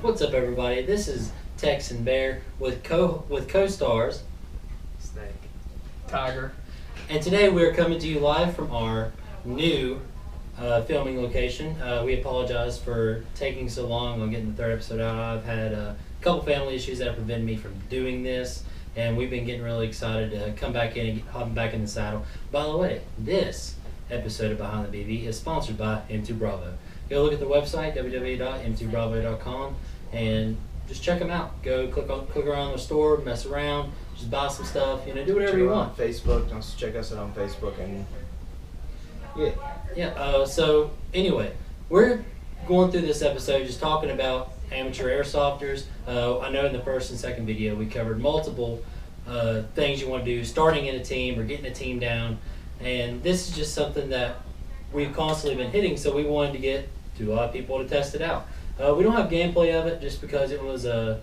What's up, everybody? This is Texan Bear with co-stars Snake. Tiger. and today we are coming to you live from our new filming location. We apologize for taking so long on getting the third episode out. I've had a couple family issues that have prevented me from doing this, and we've been getting really excited to come back in and hop back in the saddle. By the way, this episode of Behind the BB is sponsored by M2 Bravo. Go look at the website, www.m2bravo.com, and just check them out. Go click around the store, mess around, just buy some stuff, do whatever you want. On Facebook, don't check us out on Facebook, and Yeah, so anyway, we're going through this episode just talking about amateur airsofters. I know in the first and second video we covered multiple things you want to do, starting in a team or getting a team down, and this is just something that we've constantly been hitting, so we wanted to get to a lot of people to test it out. We don't have gameplay of it just because it was a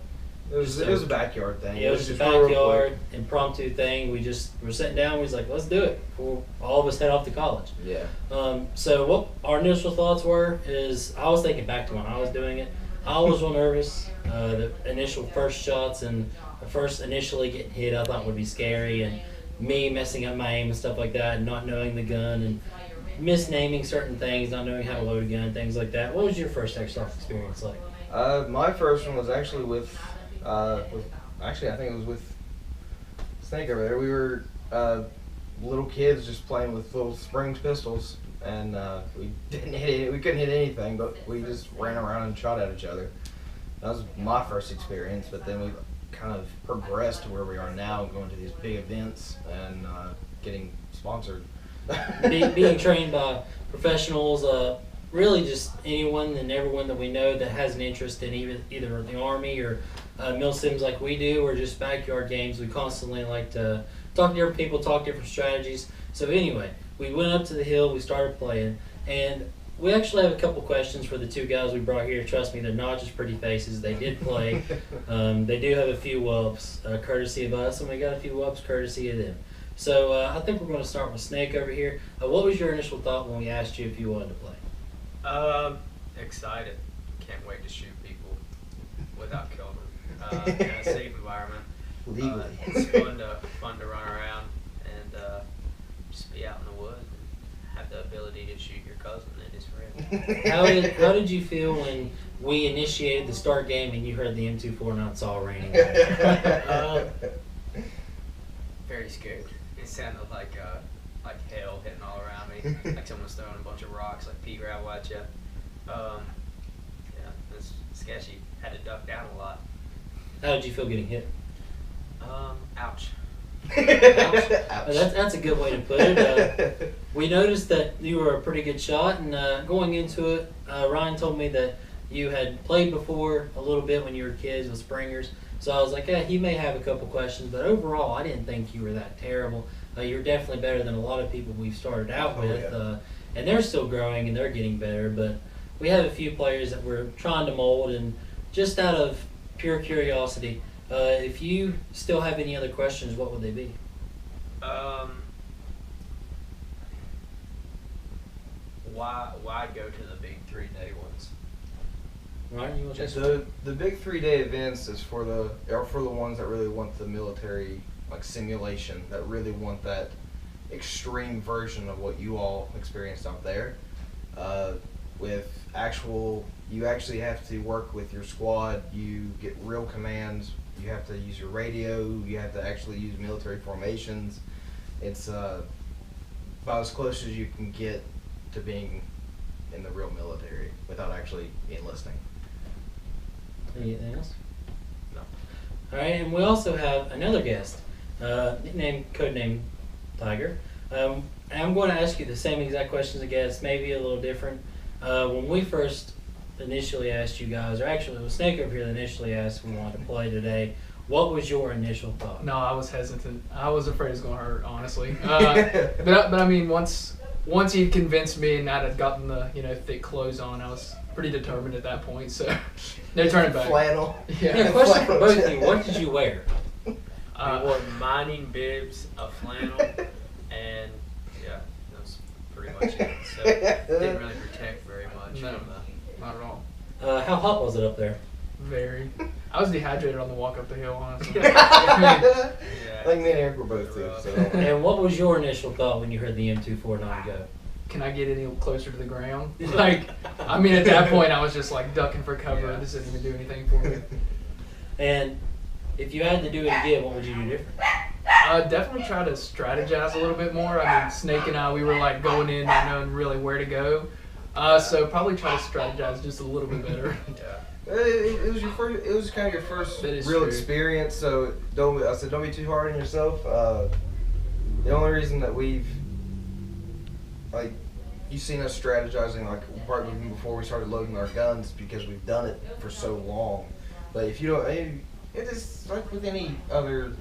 it was a backyard thing. it was just a real backyard impromptu thing. We were sitting down. We was like, let's do it before all of us head off to college. Yeah. So what our initial thoughts were is I was thinking back to when I was doing it. I was real nervous. The initial first shots and the first initially getting hit I thought would be scary, and me messing up my aim and stuff like that, and not knowing the gun and misnaming certain things, not knowing how to load a gun, things like that. What was your first airsoft experience like? My first one was actually with actually I think it was with Snake over there. We were little kids just playing with little Springs pistols, and we didn't hit it. We couldn't hit anything, but we just ran around and shot at each other. That was my first experience, but then we kind of progressed to where we are now, going to these big events and getting sponsored. Being trained by professionals, really just anyone and everyone that we know that has an interest in either the Army or mil sims like we do, or just backyard games. We constantly like to talk to different people, talk different strategies. So anyway, we went up to the hill, we started playing, and we actually have a couple questions for the two guys we brought here. Trust me, they're not just pretty faces. They did play. They do have a few whoops courtesy of us, and we got a few whoops courtesy of them. So I think we're going to start with Snake over here. What was your initial thought when we asked you if you wanted to play? Excited. Can't wait to shoot people without killing them. In a safe environment. Legally. It's fun to run around and just be out in the woods and have the ability to shoot your cousin and his friend. How did you feel when we initiated the start game and you heard the M24 and it's all raining? Very scared. It sounded like hail hitting all around me, like someone's throwing a bunch of rocks, like pea gravel at you. Yeah, it was sketchy. Had to duck down a lot. How did you feel getting hit? Ouch. That's a good way to put it. We noticed that you were a pretty good shot, and going into it, Ryan told me that you had played before a little bit when you were kids with Springers. So I was like, he may have a couple questions, but overall, I didn't think you were that terrible. You're definitely better than a lot of people we've started out with, yeah. And they're still growing and they're getting better. But we have a few players that we're trying to mold, and just out of pure curiosity, if you still have any other questions, what would they be? Why go to the big 3-day ones? Ryan, you want to say The big 3-day events is for the ones that really want the military simulation, that really want that extreme version of what you all experienced out there. You actually have to work with your squad. You get real commands. You have to use your radio. You have to actually use military formations. It's about as close as you can get to being in the real military without actually enlisting. anything else? No. All right, and we also have another guest, codename Tiger. And I'm going to ask you the same exact questions, I guess, maybe a little different. When we first initially asked you guys, or actually it was Snake over here that initially asked if we wanted to play today, what was your initial thought? No, I was hesitant. I was afraid it was going to hurt, honestly. But I mean, once he convinced me and I had gotten the thick clothes on, I was pretty determined at that point. So no turning back. Flannel. Yeah, question for both of you. What did you wear? We wore mining bibs, a flannel, and yeah, that was pretty much it. So it didn't really protect very much. No. From Not at all. How hot was it up there? Very. I was dehydrated on the walk up the hill, honestly. Yeah. Like me and Eric were both too. So. And what was your initial thought when you heard the M249 go? Can I get any closer to the ground? Like, I mean, at that point, I was just like ducking for cover. Yeah. This didn't even do anything for me. And if you had to do it again, what would you do different? Definitely try to strategize a little bit more. I mean, Snake and I, we were like going in not knowing really where to go. So probably try to strategize just a little bit better. Yeah. It was your first. It was kind of your first That is real true. experience. So don't be too hard on yourself. The only reason that we've like you've seen us strategizing like right even before we started loading our guns because we've done it for so long. But if you don't, it is like with any other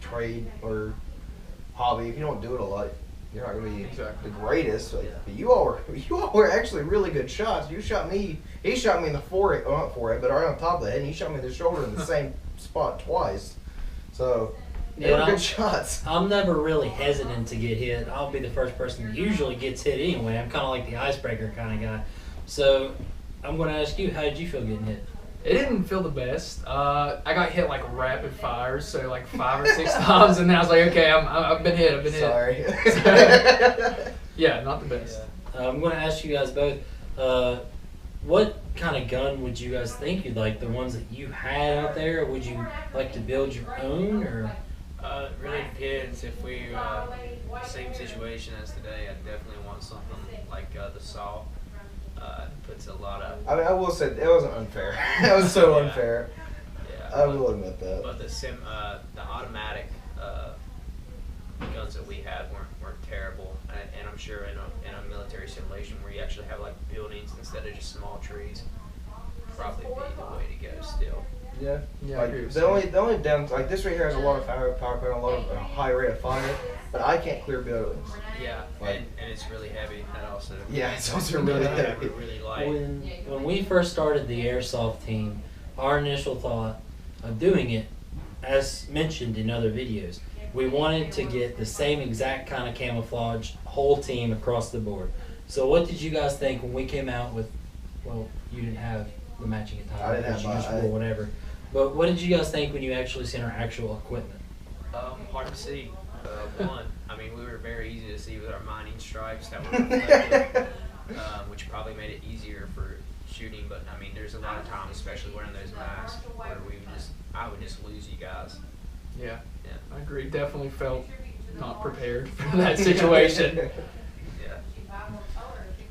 trade or hobby. If you don't do it a lot, you're not gonna be Exactly. the greatest. But you all were actually really good shots. You shot me. He shot me in the forehead, well, not forehead, but right on top of the head. And he shot me in the shoulder in the same spot twice. So they were Yeah, good shots. I'm never really hesitant to get hit. I'll be the first person that usually gets hit anyway. I'm kind of like the icebreaker kind of guy. So I'm going to ask you, how did you feel getting hit? It didn't feel the best. I got hit like rapid fire, so like 5 or 6 times, and then I was like, okay, I've been hit. I've been hit. Sorry. Yeah, not the best. I'm going to ask you guys both, what kind of gun would you guys think you'd like? The ones that you had out there? Or would you like to build your own? Or It really depends. If we same situation as today, I definitely want something like the Saw. Puts a lot of I mean, I will say it wasn't unfair. That was so Yeah. unfair. yeah. I will admit that. But the automatic guns that we had weren't terrible, and I'm sure in a military simulation where you actually have like buildings instead of just small trees, probably be the way to go still. Yeah. Yeah, I agree Like with the only down like this right here has a lot of power power, a lot of a high rate of fire, but I can't clear buildings. Yeah, Like- and it's really heavy. That also. Yeah, it's also really heavy. Really light. when we first started the airsoft team, our initial thought of doing it, as mentioned in other videos, we wanted to get the same exact kind of camouflage whole team across the board. So what did you guys think when we came out with, well, you didn't have the matching attire, I didn't because have you just my- wore whatever. But what did you guys think when you actually seen our actual equipment? Hard to see. One, I mean, we were very easy to see with our mining stripes that were reflective, which probably made it easier for shooting. But I mean, there's a lot of times, especially wearing those masks, where I would just lose you guys. Yeah, Yeah. I agree. Definitely felt not prepared for that situation. Yeah.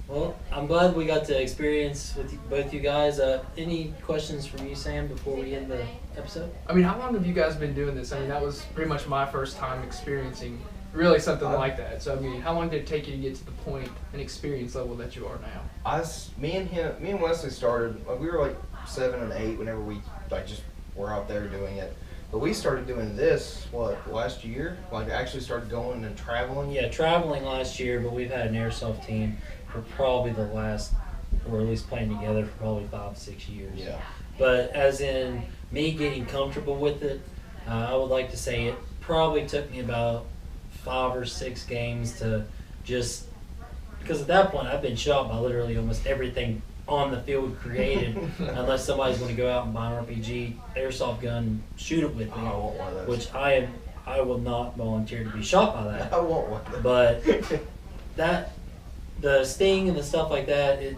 Well, I'm glad we got to experience with both you guys. Any questions from you, Sam, before we end the episode? I mean, how long have you guys been doing this? I mean, that was pretty much my first time experiencing really something like that. So, I mean, how long did it take you to get to the point and experience level that you are now? Me and Wesley started. Like, we were like 7 and 8 whenever we like just were out there doing it. But we started doing this last year. Like actually started going and traveling. Yeah, traveling last year, but we've had an airsoft team for probably the last, or at least playing together for probably 5-6 years. Yeah. But as in me getting comfortable with it, I would like to say it probably took me about 5 or 6 games to just, because at that point I've been shot by literally almost everything on the field created, unless somebody's going to go out and buy an RPG airsoft gun and shoot it with me, I want one of those. which I will not volunteer to be shot by that. I want one. But that, the sting and the stuff like that, it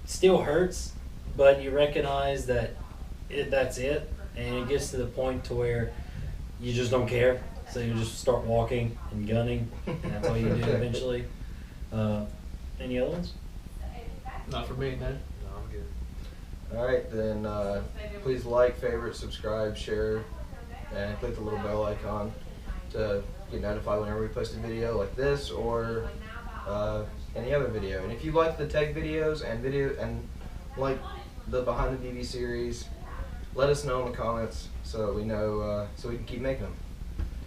still hurts, but you recognize that that's it, and it gets to the point to where you just don't care. So you just start walking and gunning, and that's all you do eventually. Any other ones? Not for me, no. No, I'm good. All right, then please like, favorite, subscribe, share, and click the little bell icon to get notified whenever we post a video like this or any other video. And if you like the tech videos and like the Behind the BB series, let us know in the comments so we know so we can keep making them.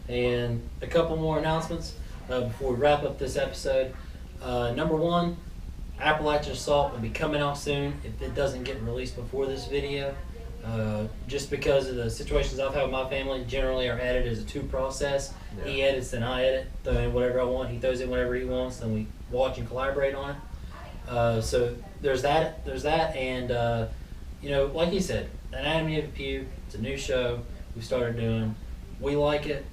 And a couple more announcements before we wrap up this episode. Number one, Appalachian Assault will be coming out soon if it doesn't get released before this video. Just because of the situations I've had with my family, generally our edit is a 2 process. Yeah. He edits, then I edit, throw in whatever I want. He throws in whatever he wants, then we watch and collaborate on it. So there's that, and like you said, Anatomy of a Pew. It's a new show we started doing. We like it.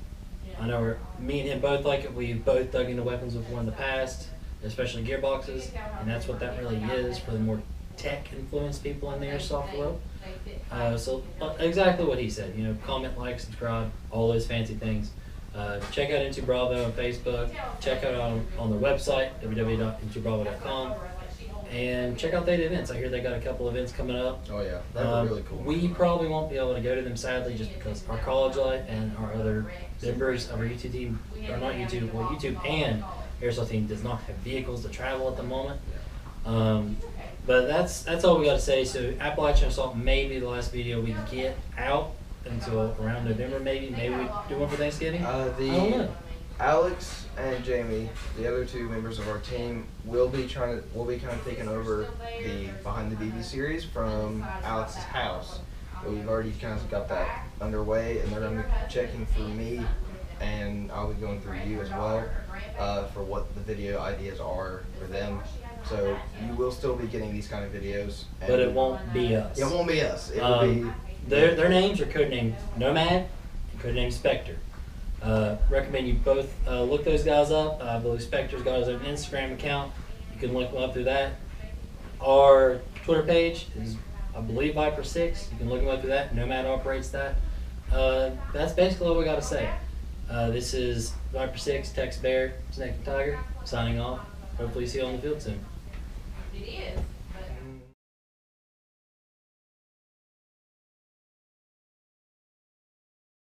I know me and him both like it. We've both dug into weapons before in the past, especially gearboxes, and that's what that really is for the more tech-influenced people in the airsoft world. So exactly what he said. Comment, like, subscribe, all those fancy things. Check out Into Bravo on Facebook. Check out on their website, www.intobravo.com. And check out Theta Events. I hear they got a couple events coming up. Oh yeah, that was really cool. We probably won't be able to go to them, sadly, just because our college life and our other members of our YouTube team, or not YouTube, well, YouTube and airsoft team does not have vehicles to travel at the moment. But that's all we got to say. So Appalachian Assault may be the last video we get out until around November, maybe. Maybe we do one for Thanksgiving. I don't know. Alex and Jamie, the other two members of our team, will be kind of taking over the Behind the BB series from Alex's house. So we've already kind of got that underway, and they're going to be checking for me, and I'll be going through you as well for what the video ideas are for them. So you will still be getting these kind of videos. But it won't be us. It won't be us. It will be... Their names are codenamed Nomad and codenamed Spectre. Recommend you both look those guys up. I believe Spectre's got his own Instagram account. You can look them up through that. Our Twitter page is, I believe, Viper6. You can look them up through that. Nomad operates that. That's basically all we got to say. This is Viper6, Tex Bear, Snake and Tiger, signing off. Hopefully see you on the field soon. It is.